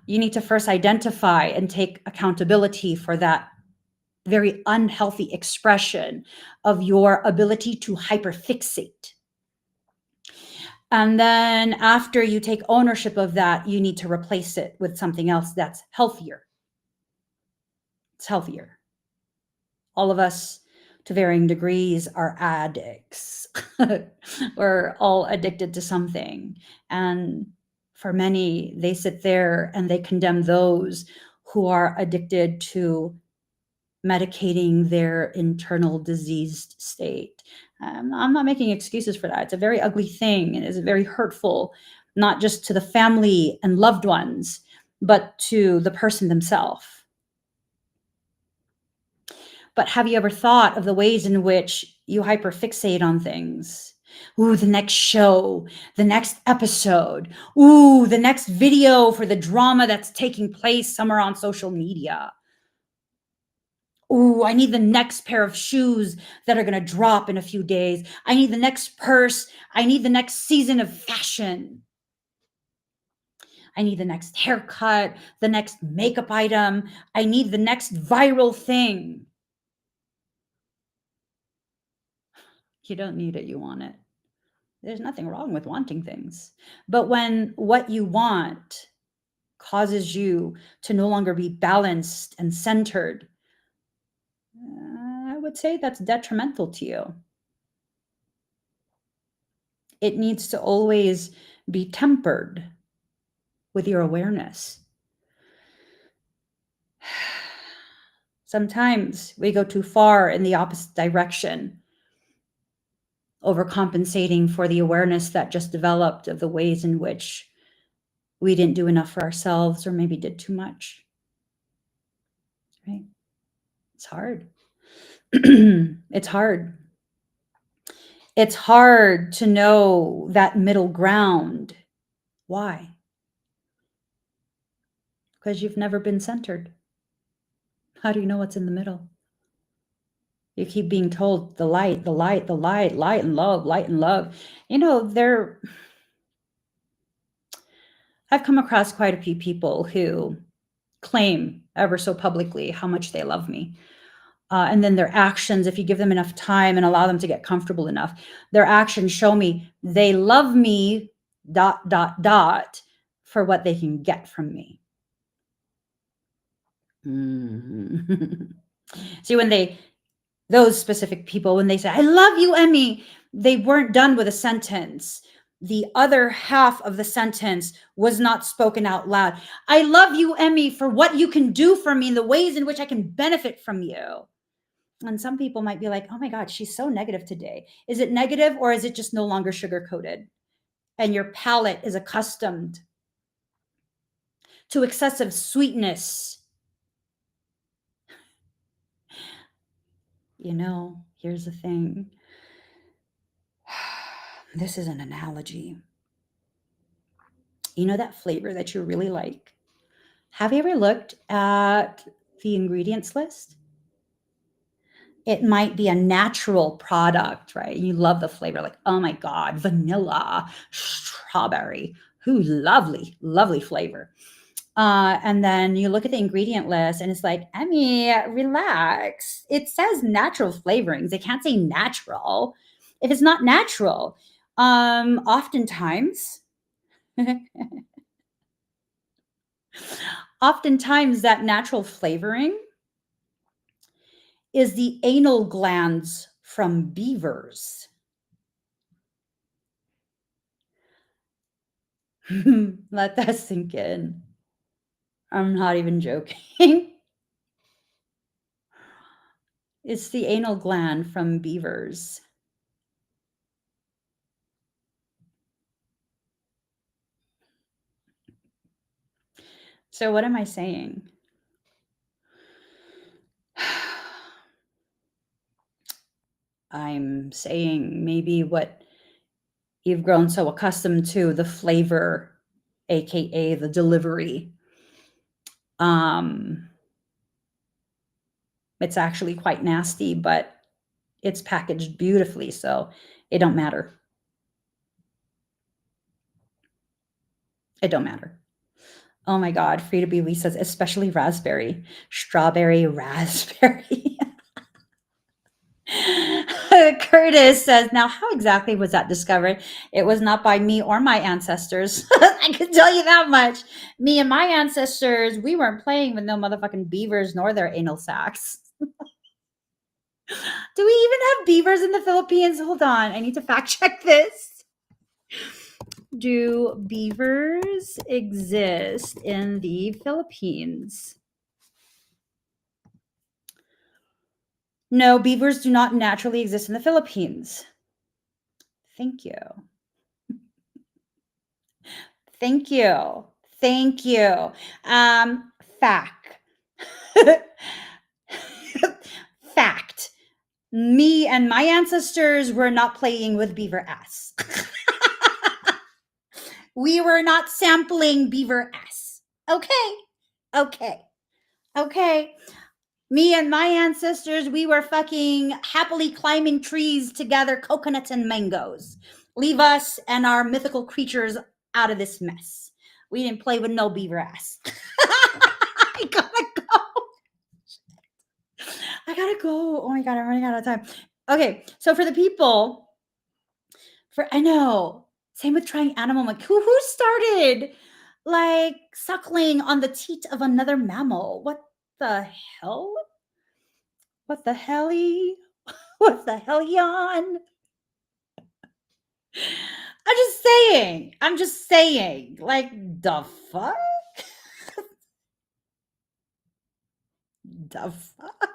you need to first identify and take accountability for that very unhealthy expression of your ability to hyperfixate. And then after you take ownership of that, you need to replace it with something else that's healthier. It's healthier. All of us, to varying degrees, are addicts. We're all addicted to something. And for many, they sit there and they condemn those who are addicted to medicating their internal diseased state. I'm not making excuses for that. It's a very ugly thing, and it's very hurtful, not just to the family and loved ones, but to the person themselves. But have you ever thought of the ways in which you hyperfixate on things? Ooh, the next show, the next episode, ooh, the next video for the drama that's taking place somewhere on social media. Ooh, I need the next pair of shoes that are going to drop in a few days. I need the next purse. I need the next season of fashion. I need the next haircut, the next makeup item. I need the next viral thing. You don't need it, you want it. There's nothing wrong with wanting things. But when what you want causes you to no longer be balanced and centered, I would say that's detrimental to you. It needs to always be tempered with your awareness. Sometimes we go too far in the opposite direction, overcompensating for the awareness that just developed of the ways in which we didn't do enough for ourselves or maybe did too much. Right? It's hard. It's hard. It's hard to know that middle ground. Why? Because you've never been centered. How do you know what's in the middle? You keep being told the light, the light, the light, light and love, light and love. You know, I've come across quite a few people who claim ever so publicly how much they love me. And then their actions, if you give them enough time and allow them to get comfortable enough, their actions show me they love me, ... for what they can get from me. See, when those specific people, when they say, I love you, Emmy, they weren't done with a sentence. The other half of the sentence was not spoken out loud. I love you, Emmy, for what you can do for me and the ways in which I can benefit from you. And some people might be like, oh my God, she's so negative today. Is it negative, or is it just no longer sugar coated? And your palate is accustomed to excessive sweetness. You know, here's the thing. This is an analogy. You know that flavor that you really like? Have you ever looked at the ingredients list? It might be a natural product, right? You love the flavor, like, oh my God, vanilla, strawberry. Ooh, lovely, lovely flavor. And then you look at the ingredient list and it's like, Emmy, relax. It says natural flavorings. They can't say natural if it's not natural. Oftentimes, that natural flavoring is the anal glands from beavers. Let that sink in. I'm not even joking. It's the anal gland from beavers. So what am I saying? I'm saying maybe what you've grown so accustomed to, the flavor, aka the delivery. It's actually quite nasty, but it's packaged beautifully, so it don't matter. It don't matter. Oh my God, Frida B. Lee says, especially raspberry, strawberry, raspberry. Curtis says, now how exactly was that discovered? It was not by me or my ancestors. I can tell you that much. Me and my ancestors, we weren't playing with no motherfucking beavers nor their anal sacs. Do we even have beavers in the Philippines? Hold on, I need to fact check this. Do beavers exist in the Philippines? No, beavers do not naturally exist in the Philippines. Thank you. Thank you. Thank you. Fact. Fact. Me and my ancestors were not playing with beaver ass. We were not sampling beaver ass. Okay. Okay. Okay. Me and my ancestors, we were fucking happily climbing trees together, coconuts and mangoes. Leave us and our mythical creatures out of this mess. We didn't play with no beaver ass. I gotta go. Oh my God, I'm running out of time. Okay, so for the people, I know, same with trying animal, like who started like suckling on the teat of another mammal? What the hell? What the helly? What the hell, yawn? I'm just saying. Like, the fuck? The fuck?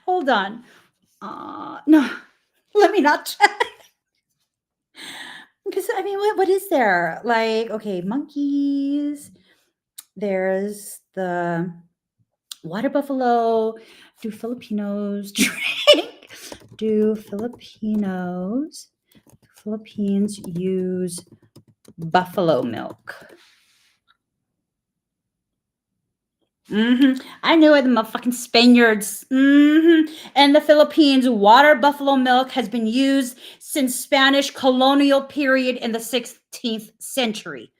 Hold on. No, let me not check. Because, I mean, what is there? Like, okay, monkeys. There's the water buffalo. Do Filipinos drink? Do Philippines use buffalo milk? I knew it, the motherfucking Spaniards. And the Philippines, water buffalo milk has been used since Spanish colonial period in the 16th century.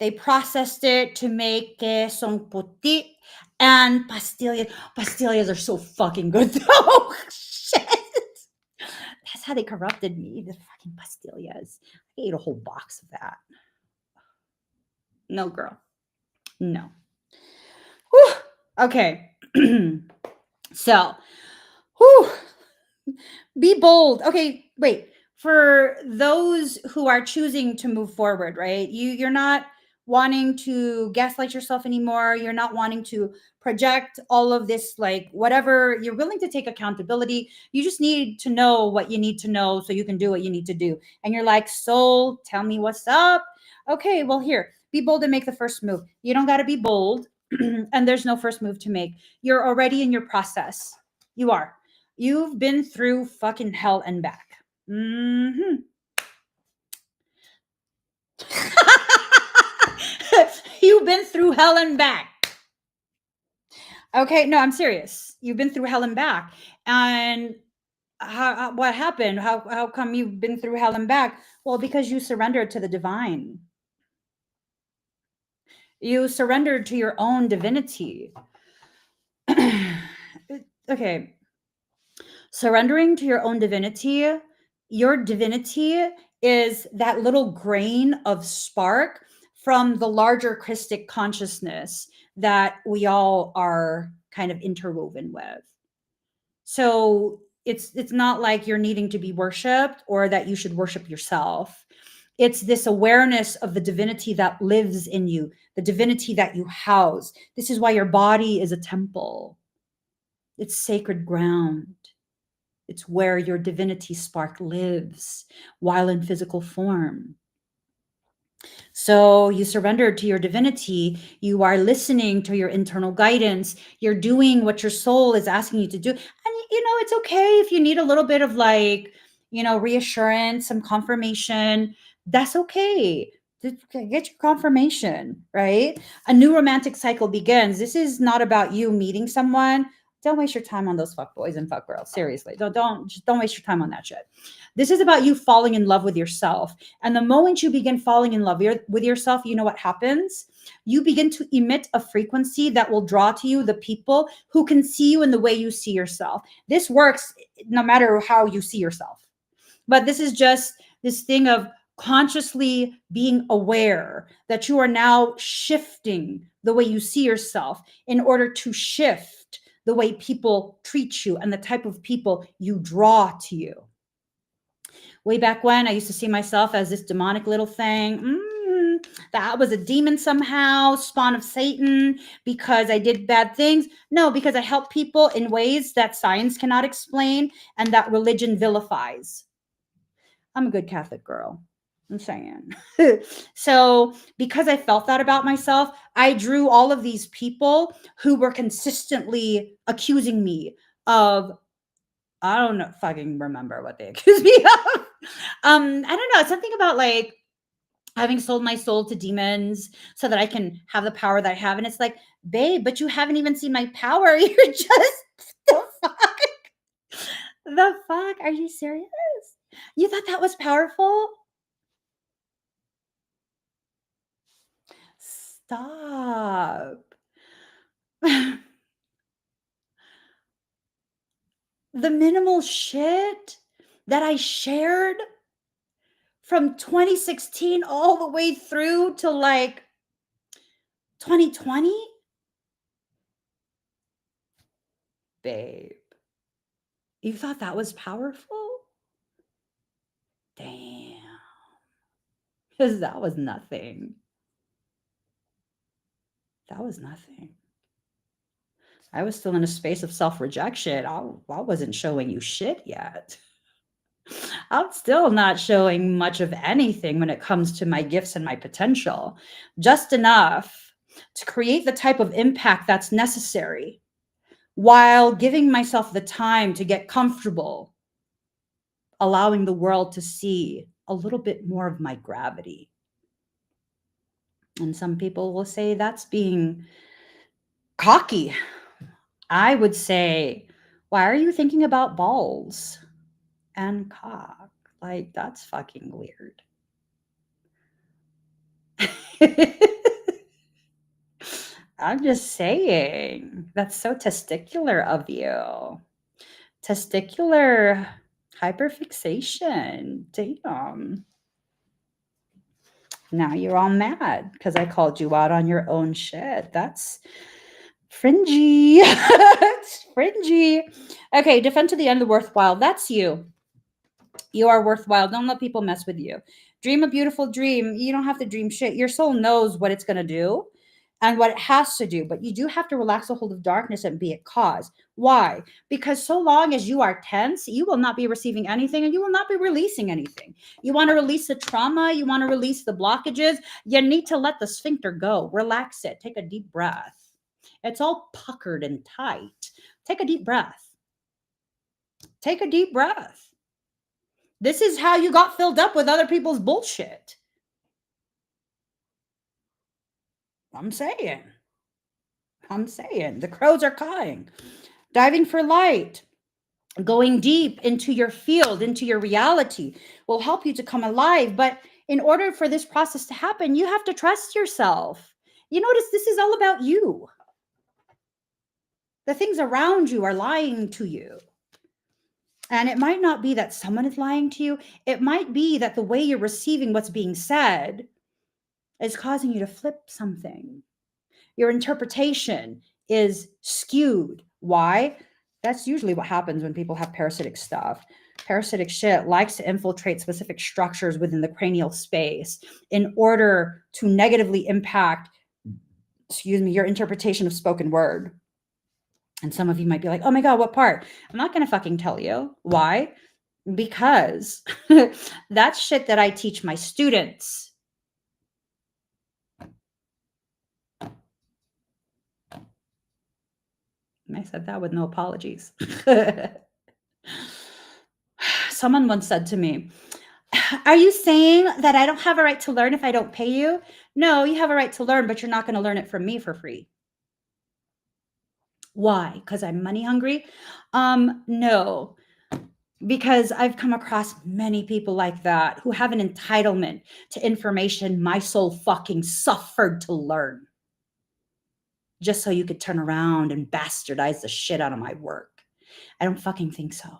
They processed it to make queso puti and pastillas. Pastillas are so fucking good though. Shit. That's how they corrupted me, the fucking pastillas. I ate a whole box of that. No, girl. No. Whew. Okay. So, whew. Be bold. Okay, wait. For those who are choosing to move forward, right? You're not wanting to gaslight yourself anymore. You're not wanting to project all of this, like whatever. You're willing to take accountability. You just need to know what you need to know so you can do what you need to do. And you're like, soul, tell me what's up. Okay, well, here, be bold and make the first move. You don't got to be bold, and there's no first move to make. You're already in your process. You are. You've been through fucking hell and back. Mm-hmm. You've been through hell and back. Okay, no, I'm serious. You've been through hell and back. And what happened? How come you've been through hell and back? Well, because you surrendered to the divine. You surrendered to your own divinity. Okay. Surrendering to your own divinity, your divinity is that little grain of spark from the larger Christic consciousness that we all are kind of interwoven with. So it's not like you're needing to be worshiped or that you should worship yourself. It's this awareness of the divinity that lives in you, the divinity that you house. This is why your body is a temple. It's sacred ground. It's where your divinity spark lives while in physical form. So you surrendered to your divinity. You are listening to your internal guidance. You're doing what your soul is asking you to do. And, it's okay if you need a little bit of reassurance, some confirmation. That's okay. Get your confirmation, right? A new romantic cycle begins. This is not about you meeting someone. Don't waste your time on those fuck boys and fuck girls. Seriously, don't waste your time on that shit. This is about you falling in love with yourself. And the moment you begin falling in love with yourself, you know what happens? You begin to emit a frequency that will draw to you the people who can see you in the way you see yourself. This works no matter how you see yourself. But this is just this thing of consciously being aware that you are now shifting the way you see yourself in order to shift the way people treat you and the type of people you draw to you. Way back when, I used to see myself as this demonic little thing. That was a demon somehow, spawn of Satan, because I did bad things. No, because I help people in ways that science cannot explain and that religion vilifies. I'm a good Catholic girl. I'm saying. So, because I felt that about myself, I drew all of these people who were consistently accusing me of, I don't know, fucking remember what they accused me of. I don't know, something about like having sold my soul to demons so that I can have the power that I have. And it's like, babe, but you haven't even seen my power. You're just the fuck. The fuck? Are you serious? You thought that was powerful? Stop. The minimal shit that I shared from 2016 all the way through to like 2020? Babe, you thought that was powerful? Damn. Because that was nothing. That was nothing. I was still in a space of self-rejection. I wasn't showing you shit yet. I'm still not showing much of anything when it comes to my gifts and my potential. Just enough to create the type of impact that's necessary while giving myself the time to get comfortable, allowing the world to see a little bit more of my gravity. And some people will say that's being cocky. I would say, why are you thinking about balls and cock? Like, that's fucking weird. I'm just saying, that's so testicular of you. Testicular hyperfixation. Damn. Now you're all mad because I called you out on your own shit. That's fringy. It's fringy. Okay, defend to the end of the worthwhile. That's you. You are worthwhile. Don't let people mess with you. Dream a beautiful dream. You don't have to dream shit. Your soul knows what it's going to do and what it has to do, but you do have to relax the hold of darkness and be at cause. Why? Because so long as you are tense, you will not be receiving anything and you will not be releasing anything. You want to release the trauma, you want to release the blockages, you need to let the sphincter go. Relax it. Take a deep breath. It's all puckered and tight. Take a deep breath. Take a deep breath. This is how you got filled up with other people's bullshit. I'm saying. The crows are cawing. Diving for light, going deep into your field, into your reality will help you to come alive. But in order for this process to happen, you have to trust yourself. You notice this is all about you. The things around you are lying to you. And it might not be that someone is lying to you. It might be that the way you're receiving what's being said is causing you to flip something. Your interpretation is skewed. Why? That's usually what happens when people have parasitic stuff. Parasitic shit likes to infiltrate specific structures within the cranial space in order to negatively impact, your interpretation of spoken word. And some of you might be like, oh my God, what part? I'm not going to fucking tell you. Why? Because that's shit that I teach my students. And I said that with no apologies. Someone once said to me, are you saying that I don't have a right to learn if I don't pay you? No, you have a right to learn, but you're not going to learn it from me for free. Why? Because I'm money hungry? No, because I've come across many people like that who have an entitlement to information my soul fucking suffered to learn. Just so you could turn around and bastardize the shit out of my work. I don't fucking think so.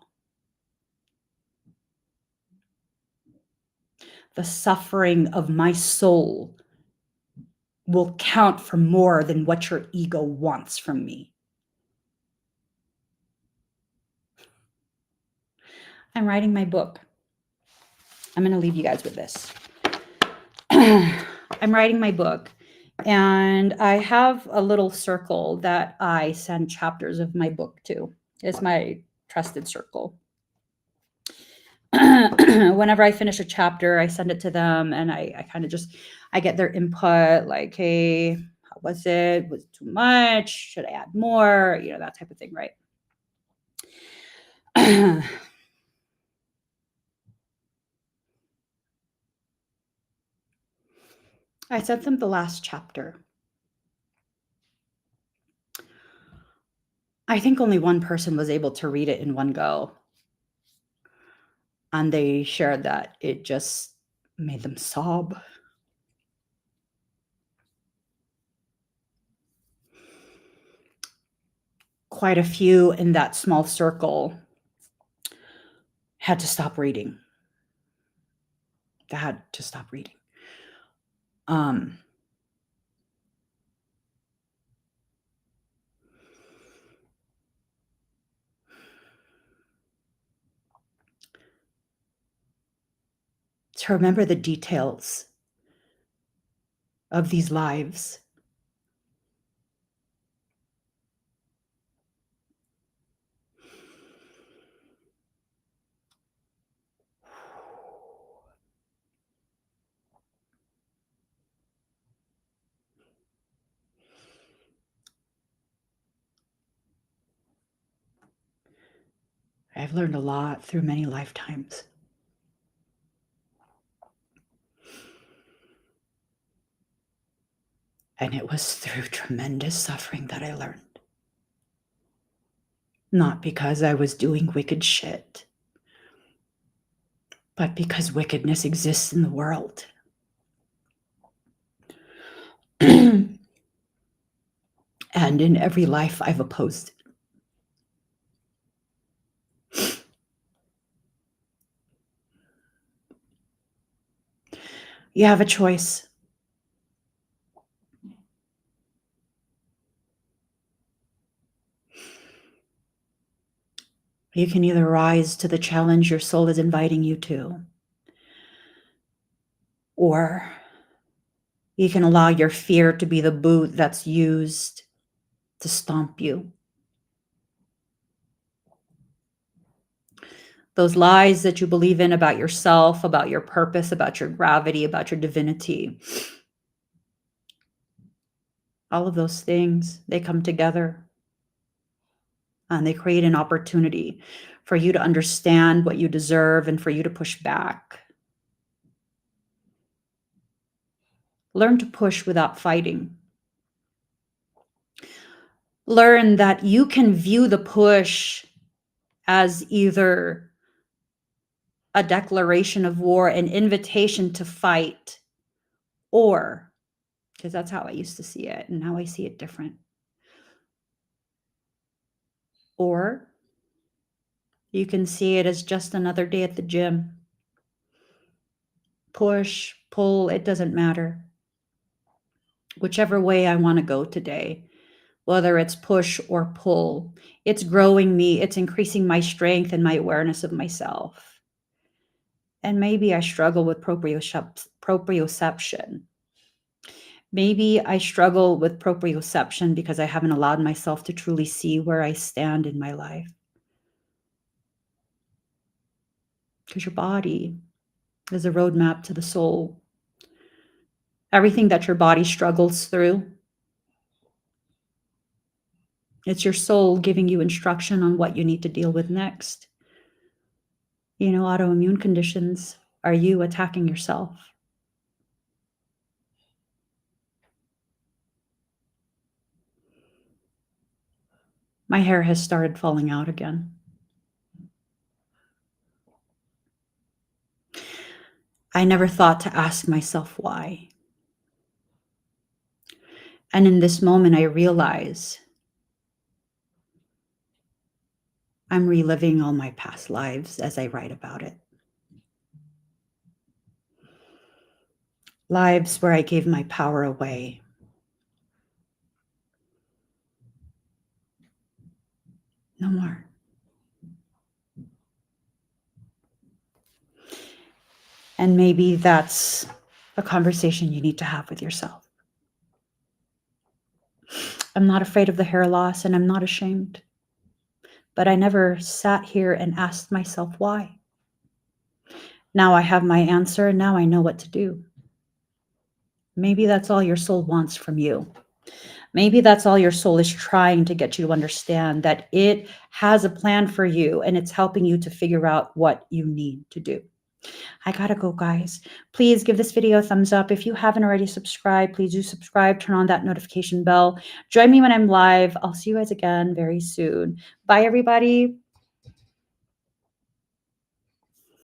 The suffering of my soul will count for more than what your ego wants from me. I'm writing my book. I'm going to leave you guys with this. I'm writing my book, and I have a little circle that I send chapters of my book to. It's my trusted circle. Whenever I finish a chapter, I send it to them, and I kind of just, I get their input, like, hey, how was it? Was it too much? Should I add more? That type of thing, right? I sent them the last chapter. I think only one person was able to read it in one go. And they shared that it just made them sob. Quite a few in that small circle had to stop reading. They had to stop reading. To remember the details of these lives. I've learned a lot through many lifetimes. And it was through tremendous suffering that I learned. Not because I was doing wicked shit, but because wickedness exists in the world. And in every life I've opposed it. You have a choice. You can either rise to the challenge your soul is inviting you to, or you can allow your fear to be the boot that's used to stomp you. Those lies that you believe in about yourself, about your purpose, about your gravity, about your divinity, all of those things, they come together and they create an opportunity for you to understand what you deserve and for you to push back. Learn to push without fighting. Learn that you can view the push as either a declaration of war, an invitation to fight, or, because that's how I used to see it, and now I see it different. Or you can see it as just another day at the gym. Push, pull, it doesn't matter. Whichever way I want to go today, whether it's push or pull, it's growing me, it's increasing my strength and my awareness of myself. And maybe I struggle with proprioception. Maybe I struggle with proprioception because I haven't allowed myself to truly see where I stand in my life. Because your body is a roadmap to the soul. Everything that your body struggles through, it's your soul giving you instruction on what you need to deal with next. You know, autoimmune conditions, are you attacking yourself? My hair has started falling out again. I never thought to ask myself why. And in this moment, I realize I'm reliving all my past lives as I write about it. Lives where I gave my power away. No more. And maybe that's a conversation you need to have with yourself. I'm not afraid of the hair loss and I'm not ashamed. But I never sat here and asked myself why. Now I have my answer and now I know what to do. Maybe that's all your soul wants from you. Maybe that's all your soul is trying to get you to understand, that it has a plan for you and it's helping you to figure out what you need to do. I gotta go, guys. Please give this video a thumbs up. If you haven't already subscribed, please do subscribe. Turn on that notification bell. Join me when I'm live. I'll see you guys again very soon. Bye, everybody.